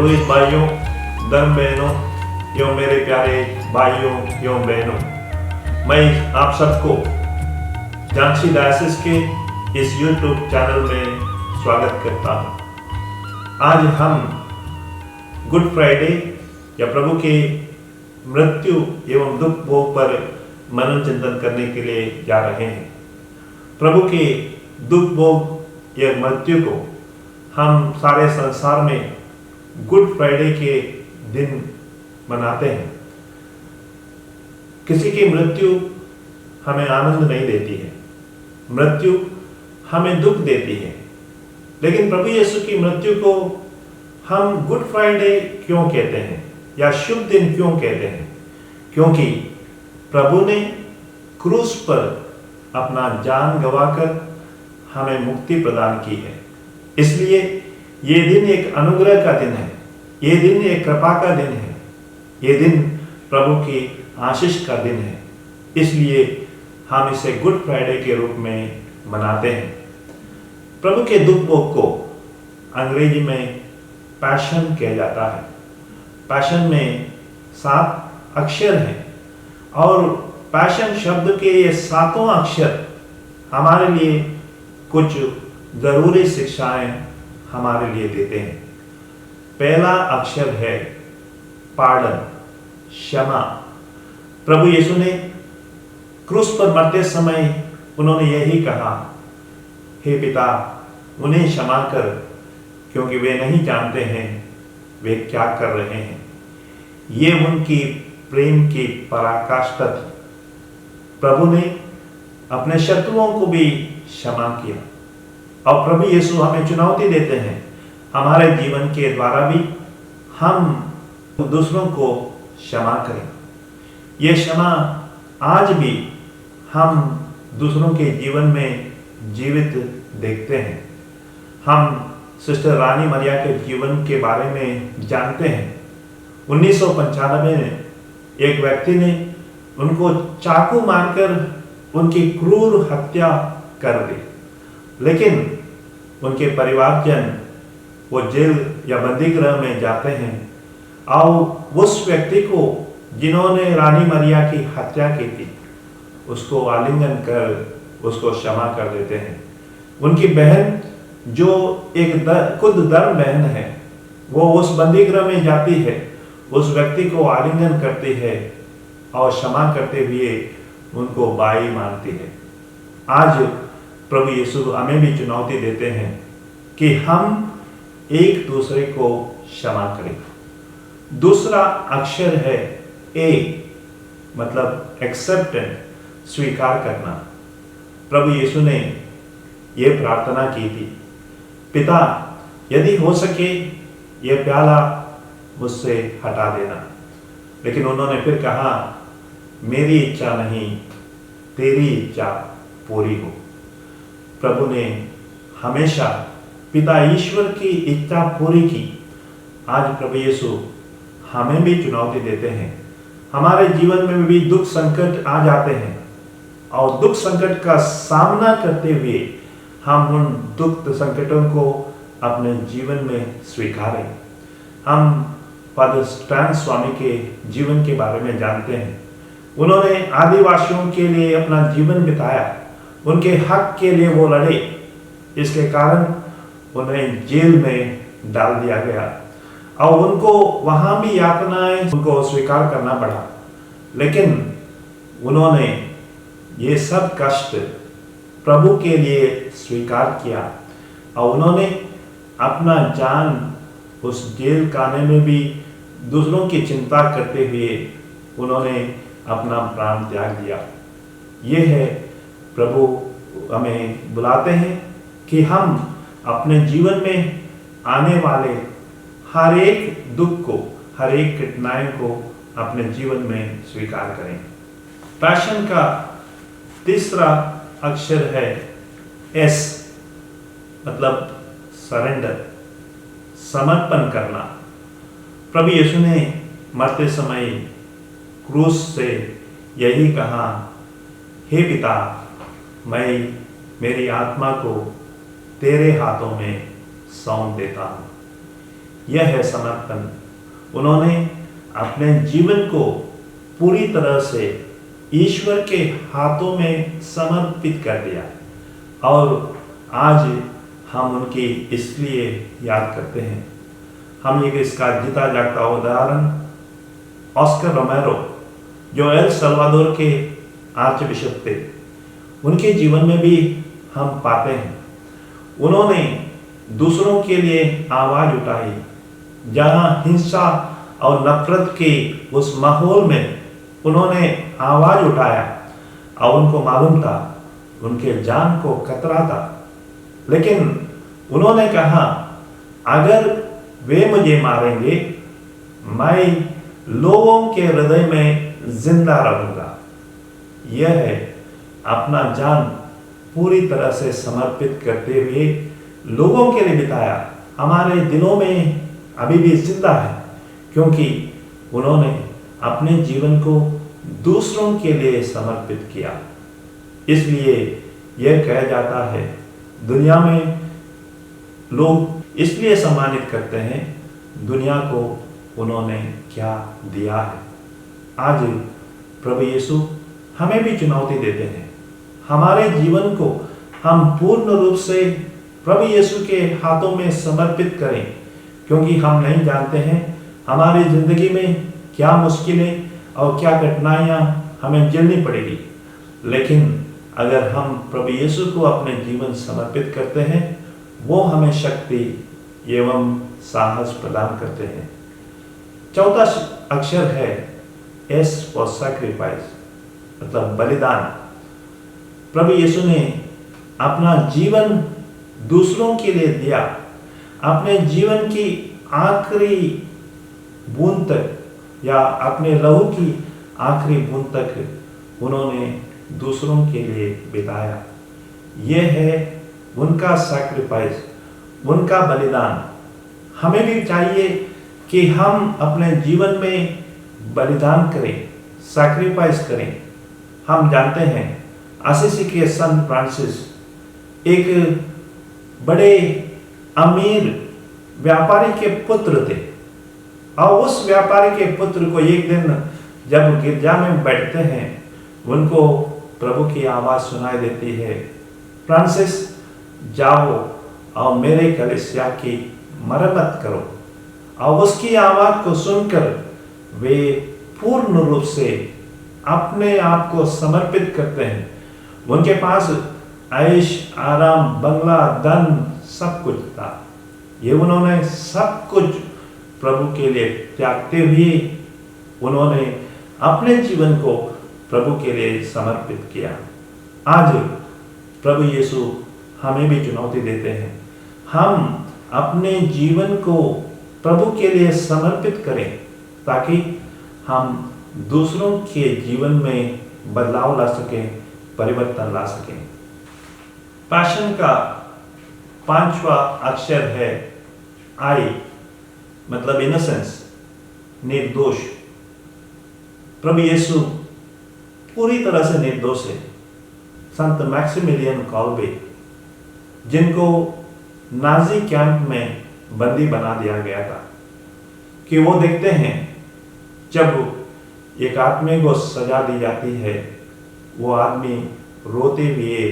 पुरोहित भाइयों, धर्म बहनों एवं मेरे प्यारे भाइयों एवं बहनों, मैं आप सबको झांसी डायसिस के इस YouTube चैनल में स्वागत करता हूँ। आज हम गुड फ्राइडे या प्रभु के मृत्यु एवं दुख भोग पर मनन चिंतन करने के लिए जा रहे हैं। प्रभु के दुख भोग या मृत्यु को हम सारे संसार में गुड फ्राइडे के दिन मनाते हैं। किसी की मृत्यु हमें आनंद नहीं देती है, मृत्यु हमें दुख देती है, लेकिन प्रभु यीशु की मृत्यु को हम गुड फ्राइडे क्यों कहते हैं या शुभ दिन क्यों कहते हैं? क्योंकि प्रभु ने क्रूस पर अपना जान गवाकर हमें मुक्ति प्रदान की है। इसलिए ये दिन एक अनुग्रह का दिन है, ये दिन एक कृपा का दिन है, ये दिन प्रभु की आशीष का दिन है। इसलिए हम इसे गुड फ्राइडे के रूप में मनाते हैं। प्रभु के दुख भोग को अंग्रेजी में पैशन कहा जाता है। पैशन में 7 अक्षर हैं और पैशन शब्द के ये 7 अक्षर हमारे लिए कुछ जरूरी शिक्षाएं हमारे लिए देते हैं। पहला अक्षर है पार्डन, क्षमा। प्रभु यीशु ने क्रूस पर मरते समय उन्होंने यही कहा, हे पिता उन्हें क्षमा कर, क्योंकि वे नहीं जानते हैं वे क्या कर रहे हैं। ये उनकी प्रेम की पराकाष्ठा थी। प्रभु ने अपने शत्रुओं को भी क्षमा किया और प्रभु यीशु हमें चुनौती देते हैं, हमारे जीवन के द्वारा भी हम दूसरों को क्षमा करें। ये क्षमा आज भी हम दूसरों के जीवन में जीवित देखते हैं। हम सिस्टर रानी मरिया के जीवन के बारे में जानते हैं। 1995 में एक व्यक्ति ने उनको चाकू मारकर उनकी क्रूर हत्या कर दी, लेकिन उनके परिवारजन वो जेल या बंदी गृह में जाते हैं और उस व्यक्ति को जिन्होंने रानी मरिया की हत्या की थी उसको आलिंगन कर उसको क्षमा कर देते हैं। उनकी बहन जो एक खुद धर्म बहन है, वो उस बंदी गृह में जाती है, उस व्यक्ति को आलिंगन करती है और क्षमा करते हुए उनको भाई मानती है। आज प्रभु यीशु हमें भी चुनौती देते हैं कि हम एक दूसरे को क्षमा करें। दूसरा अक्षर है ए, मतलब एक्सेप्टेंस, स्वीकार करना। प्रभु यीशु ने यह प्रार्थना की थी, पिता यदि हो सके यह प्याला मुझसे हटा देना, लेकिन उन्होंने फिर कहा, मेरी इच्छा नहीं तेरी इच्छा पूरी हो। प्रभु ने हमेशा पिता ईश्वर की इच्छा पूरी की। आज प्रभु यीशु हमें भी चुनौती देते हैं। हमारे जीवन में भी दुख संकट आ जाते हैं और दुख संकट का सामना करते हुए हम उन दुख संकटों को अपने जीवन में स्वीकारें। हम फादर स्टैन स्वामी के जीवन के बारे में जानते हैं। उन्होंने आदिवासियों के लिए अपना जीवन बिताया, उनके हक के लिए वो लड़े। इसके कारण उन्हें जेल में डाल दिया गया और उनको वहां भी यातनाएं उनको स्वीकार करना पड़ा, लेकिन उन्होंने ये सब कष्ट प्रभु के लिए स्वीकार किया और उन्होंने अपना जान उस जेल खाने में भी दूसरों की चिंता करते हुए उन्होंने अपना प्राण त्याग दिया। ये है प्रभु हमें बुलाते हैं कि हम अपने जीवन में आने वाले हर एक दुख को, हर एक कठिनाई को अपने जीवन में स्वीकार करें। पैशन का तीसरा अक्षर है एस, मतलब सरेंडर, समर्पण करना। प्रभु यीशु ने मरते समय क्रूस से यही कहा, हे पिता मैं मेरी आत्मा को तेरे हाथों में सौंप देता हूँ। यह है समर्पण। उन्होंने अपने जीवन को पूरी तरह से ईश्वर के हाथों में समर्पित कर दिया और आज हम उनकी इसलिए याद करते हैं। हम एक इसका जीता जागता उदाहरण ऑस्कर रोमेरो, जो एल सल्वाडोर के आर्च बिशप थे, उनके जीवन में भी हम पाते हैं। उन्होंने दूसरों के लिए आवाज उठाई। जहां हिंसा और नफरत के उस माहौल में उन्होंने आवाज उठाया और उनको मालूम था उनके जान को खतरा था, लेकिन उन्होंने कहा अगर वे मुझे मारेंगे मैं लोगों के हृदय में जिंदा रहूंगा। यह है अपना जान पूरी तरह से समर्पित करते हुए लोगों के लिए बिताया। हमारे दिलों में अभी भी जिंदा है क्योंकि उन्होंने अपने जीवन को दूसरों के लिए समर्पित किया। इसलिए यह कहा जाता है, दुनिया में लोग इसलिए सम्मानित करते हैं दुनिया को उन्होंने क्या दिया है। आज प्रभु यीशु हमें भी चुनौती देते हैं, हमारे जीवन को हम पूर्ण रूप से प्रभु यीशु के हाथों में समर्पित करें, क्योंकि हम नहीं जानते हैं हमारी जिंदगी में क्या मुश्किलें और क्या कठिनाइयां हमें झेलनी पड़ेगी। लेकिन अगर हम प्रभु यीशु को अपने जीवन समर्पित करते हैं, वो हमें शक्ति एवं साहस प्रदान करते हैं। चौथा अक्षर है एस फॉर सैक्रिफाइस, मतलब बलिदान। प्रभु यीशु ने अपना जीवन दूसरों के लिए दिया। अपने जीवन की आखिरी बूंद तक या अपने लहू की आखिरी बूंद तक उन्होंने दूसरों के लिए बिताया। यह है उनका सैक्रिफाइस, उनका बलिदान। हमें भी चाहिए कि हम अपने जीवन में बलिदान करें, सैक्रिफाइस करें। हम जानते हैं असीसी के संत फ्रांसिस एक बड़े अमीर व्यापारी के पुत्र थे और उस व्यापारी के पुत्र को एक दिन जब गिरजा में बैठते हैं, उनको प्रभु की आवाज सुनाई देती है, फ्रांसिस जाओ और मेरे कलीसिया की मरम्मत करो। और उसकी आवाज को सुनकर वे पूर्ण रूप से अपने आप को समर्पित करते हैं। उनके पास ऐश आराम, बंगला, धन सब कुछ था। ये उन्होंने सब कुछ प्रभु के लिए त्यागते हुए उन्होंने अपने जीवन को प्रभु के लिए समर्पित किया। आज प्रभु यीशु हमें भी चुनौती देते हैं, हम अपने जीवन को प्रभु के लिए समर्पित करें ताकि हम दूसरों के जीवन में बदलाव ला सकें, परिवर्तन ला सकें। पैशन का 5वां अक्षर है आई, मतलब इनोसेंस, निर्दोष। प्रभु यीशु पूरी तरह से निर्दोष है। संत मैक्सिमिलियन कॉल्बे, जिनको नाजी कैंप में बंदी बना दिया गया था, कि वो देखते हैं जब एक आदमी को सजा दी जाती है, वो आदमी रोते हुए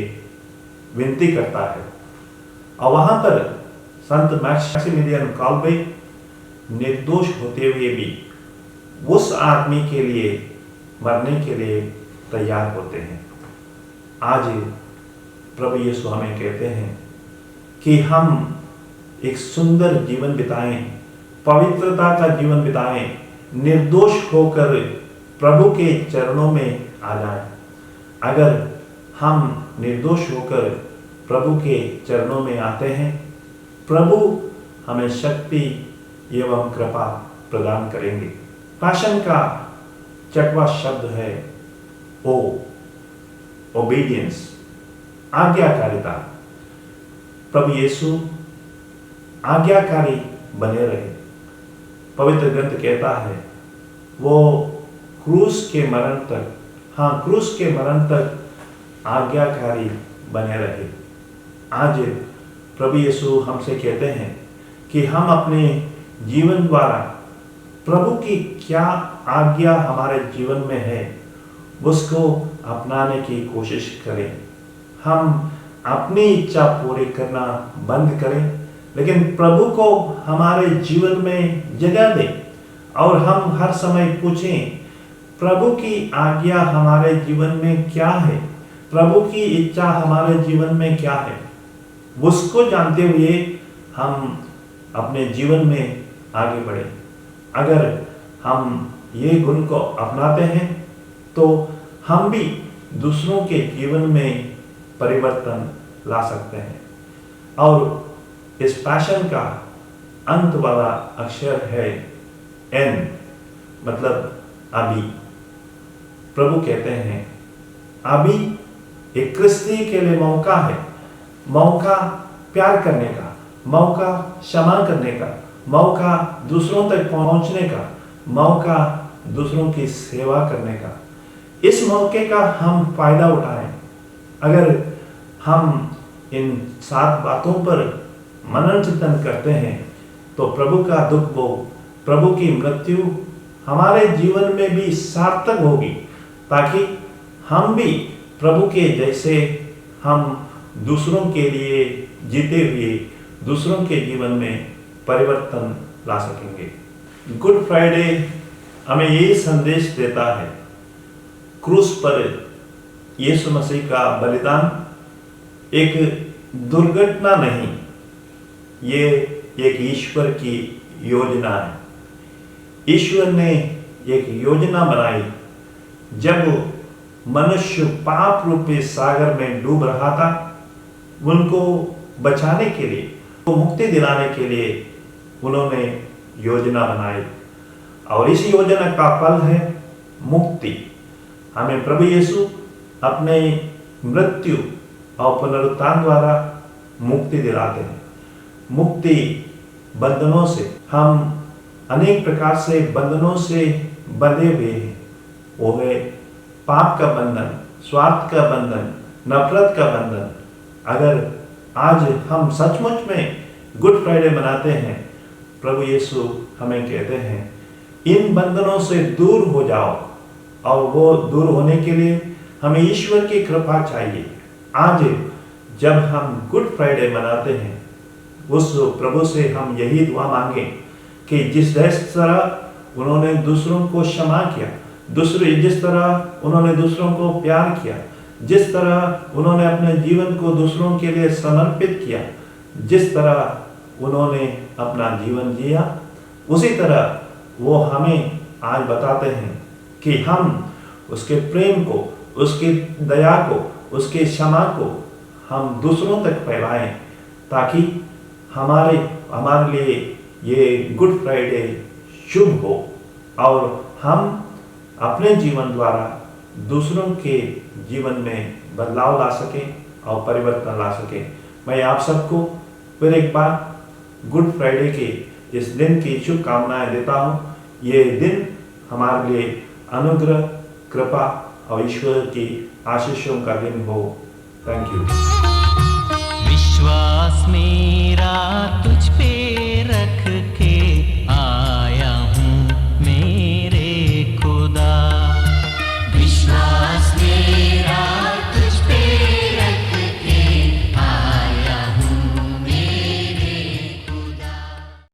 विनती करता है और वहां पर संत मैक्सिमिलियन कॉल्बे निर्दोष होते हुए भी उस आदमी के लिए मरने के लिए तैयार होते हैं। आज प्रभु यीशु हमें कहते हैं कि हम एक सुंदर जीवन बिताएं, पवित्रता का जीवन बिताएं, निर्दोष होकर प्रभु के चरणों में आ जाएं। अगर हम निर्दोष होकर प्रभु के चरणों में आते हैं, प्रभु हमें शक्ति एवं कृपा प्रदान करेंगे। पैशन का 6वां शब्द है ओ, ओबीडियंस, आज्ञाकारिता। प्रभु यीशु आज्ञाकारी बने रहे। पवित्र ग्रंथ कहता है वो क्रूस के मरण तक, क्रूस के मरण तक आज्ञाकारी बने रहे। आज प्रभु यीशु हमसे कहते हैं कि हम अपने जीवन द्वारा प्रभु की क्या आज्ञा हमारे जीवन में है उसको अपनाने की कोशिश करें। हम अपनी इच्छा पूरी करना बंद करें, लेकिन प्रभु को हमारे जीवन में जगह दें और हम हर समय पूछें प्रभु की आज्ञा हमारे जीवन में क्या है, प्रभु की इच्छा हमारे जीवन में क्या है। उसको जानते हुए हम अपने जीवन में आगे बढ़े। अगर हम ये गुण को अपनाते हैं तो हम भी दूसरों के जीवन में परिवर्तन ला सकते हैं। और इस पैशन का अंत वाला अक्षर है एन, मतलब अभी। प्रभु कहते हैं अभी एक क्रिस्ती के लिए मौका है, मौका प्यार करने का, मौका क्षमा करने का, मौका दूसरों तक पहुंचने का, मौका दूसरों की सेवा करने का। इस मौके का हम फायदा उठाएं। अगर हम इन 7 बातों पर मनन चिंतन करते हैं तो प्रभु का दुख वो, प्रभु की मृत्यु हमारे जीवन में भी सार्थक होगी, ताकि हम भी प्रभु के जैसे हम दूसरों के लिए जीते हुए दूसरों के जीवन में परिवर्तन ला सकेंगे। गुड फ्राइडे हमें यही संदेश देता है, क्रूस पर यीशु मसीह का बलिदान एक दुर्घटना नहीं, ये एक ईश्वर की योजना है। ईश्वर ने एक योजना बनाई। जब मनुष्य पाप रूपी सागर में डूब रहा था, उनको बचाने के लिए, वो मुक्ति दिलाने के लिए उन्होंने योजना बनाई, और इस योजना का फल है मुक्ति। हमें प्रभु यीशु अपने मृत्यु और पुनरुत्थान द्वारा मुक्ति दिलाते हैं। मुक्ति बंधनों से, हम अनेक प्रकार से बंधनों से बंधे हुए हैं। वो है पाप का बंधन, स्वार्थ का बंधन, नफरत का बंधन। अगर आज हम सचमुच में गुड फ्राइडे मनाते हैं, प्रभु यीशु हमें कहते हैं इन बंधनों से दूर हो जाओ, और वो दूर होने के लिए हमें ईश्वर की कृपा चाहिए। आज जब हम गुड फ्राइडे मनाते हैं, उस प्रभु से हम यही दुआ मांगे कि जिस तरह उन्होंने दूसरों को क्षमा किया, जिस तरह उन्होंने दूसरों को प्यार किया, जिस तरह उन्होंने अपने जीवन को दूसरों के लिए समर्पित किया, जिस तरह उन्होंने अपना जीवन जिया, उसी तरह वो हमें आज बताते हैं कि हम उसके प्रेम को, उसकी दया को, उसके क्षमा को हम दूसरों तक फैलाएं, ताकि हमारे लिए ये गुड फ्राइडे शुभ हो और हम अपने जीवन द्वारा दूसरों के जीवन में बदलाव ला सकें और परिवर्तन ला सकें। मैं आप सबको फिर एक बार गुड फ्राइडे के इस दिन की शुभकामनाएं देता हूँ। ये दिन हमारे लिए अनुग्रह, कृपा और ईश्वर की आशीषों का दिन हो। Thank you. विश्वास मेरा तुझ पे